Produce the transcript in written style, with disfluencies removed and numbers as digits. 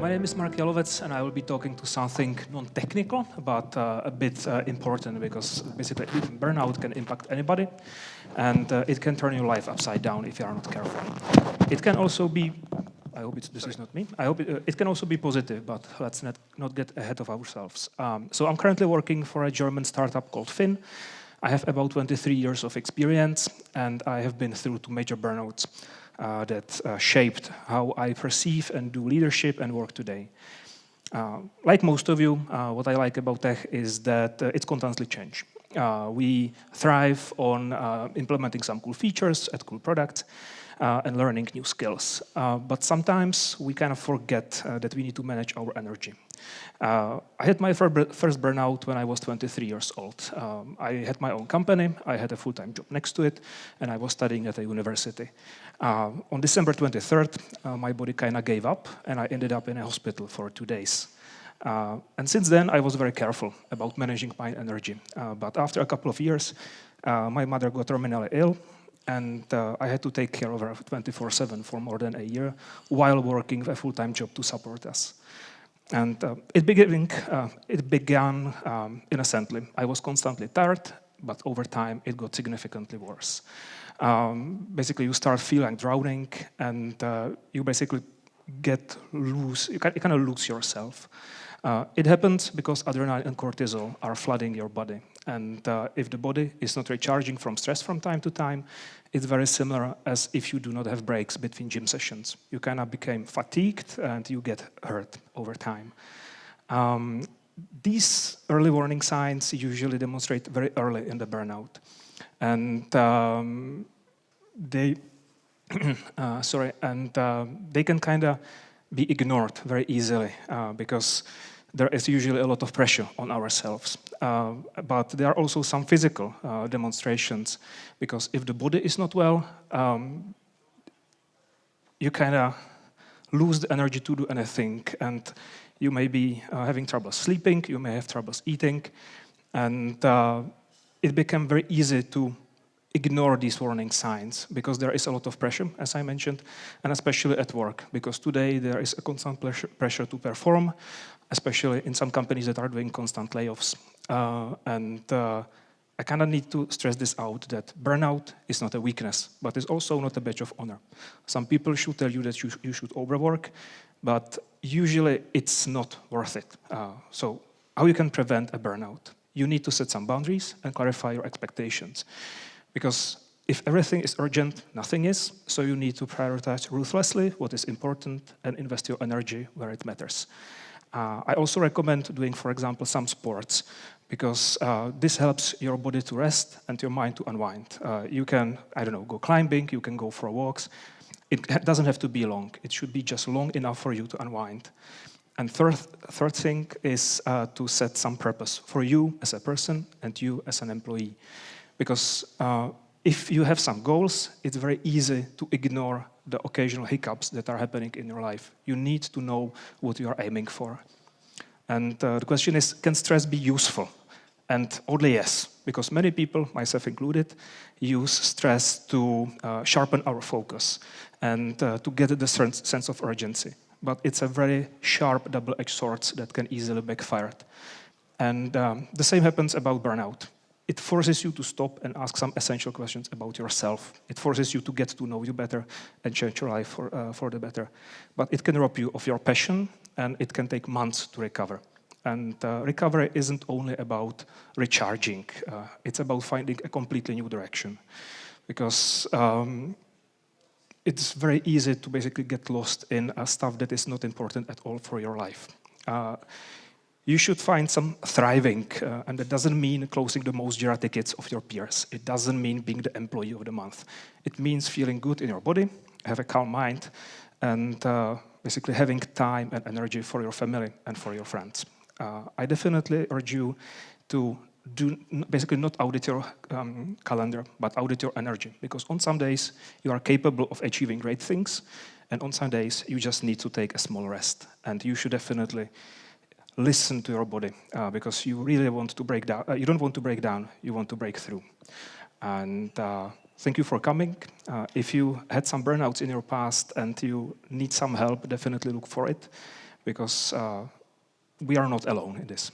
My name is Marek Jalovec, and I will be talking to something non-technical, but a bit important, because basically burnout can impact anybody, and it can turn your life upside down if you are not careful. It can also be, I hope this is not me, I hope it can also be positive, but let's not get ahead of ourselves. So I'm currently working for a German startup called Finn. I have about 23 years of experience, and I have been through two major burnouts that shaped how I perceive and do leadership and work today. Like most of you, what I like about tech is that it's constantly change. We thrive on implementing some cool features at cool products and learning new skills. But sometimes we kind of forget that we need to manage our energy. I had my first burnout when I was 23 years old. I had my own company, I had a full-time job next to it, and I was studying at a university. On December 23rd, my body kind of gave up, and I ended up in a hospital for 2 days. And since then, I was very careful about managing my energy. But after a couple of years, my mother got terminally ill, and I had to take care of her 24/7 for more than a year while working a full-time job to support us. And it began innocently. I was constantly tired, but over time it got significantly worse. Basically, you start feeling drowning, and you basically you kind of lose yourself. It happens because adrenaline and cortisol are flooding your body. And if the body is not recharging from stress from time to time, it's very similar as if you do not have breaks between gym sessions. You kind of become fatigued and you get hurt over time. These early warning signs usually demonstrate very early in the burnout. And they can kind of be ignored very easily because there is usually a lot of pressure on ourselves. But there are also some physical demonstrations, because if the body is not well, you kind of lose the energy to do anything, and you may be having trouble sleeping, you may have troubles eating, and it became very easy to ignore these warning signs because there is a lot of pressure, as I mentioned, and especially at work, because today there is a constant pressure to perform, especially in some companies that are doing constant layoffs. I kind of need to stress this out, that burnout is not a weakness, but it's also not a badge of honor. Some people should tell you that you should overwork, but usually it's not worth it. So how you can prevent a burnout? You need to set some boundaries and clarify your expectations. Because if everything is urgent, nothing is, so you need to prioritize ruthlessly what is important and invest your energy where it matters. I also recommend doing, for example, some sports, because this helps your body to rest and your mind to unwind. You can, I don't know, go climbing, you can go for walks. It doesn't have to be long. It should be just long enough for you to unwind. And third thing is to set some purpose for you as a person and you as an employee. Because if you have some goals, it's very easy to ignore the occasional hiccups that are happening in your life. You need to know what you are aiming for. And the question is, can stress be useful? And oddly, yes, because many people, myself included, use stress to sharpen our focus and to get the sense of urgency. But it's a very sharp double-edged sword that can easily backfire. And the same happens about burnout. It forces you to stop and ask some essential questions about yourself. It forces you to get to know you better and change your life for the better. But it can rob you of your passion, and it can take months to recover. And recovery isn't only about recharging. It's about finding a completely new direction. Because it's very easy to basically get lost in stuff that is not important at all for your life. You should find some thriving, and that doesn't mean closing the most Jira tickets of your peers. It doesn't mean being the employee of the month. It means feeling good in your body, have a calm mind, and basically having time and energy for your family and for your friends. I definitely urge you to basically not audit your calendar, but audit your energy, because on some days you are capable of achieving great things, and on some days you just need to take a small rest. And you should definitely listen to your body, because you really want to break down. You don't want to break down, you want to break through. And thank you for coming. If you had some burnouts in your past and you need some help, definitely look for it, because we are not alone in this.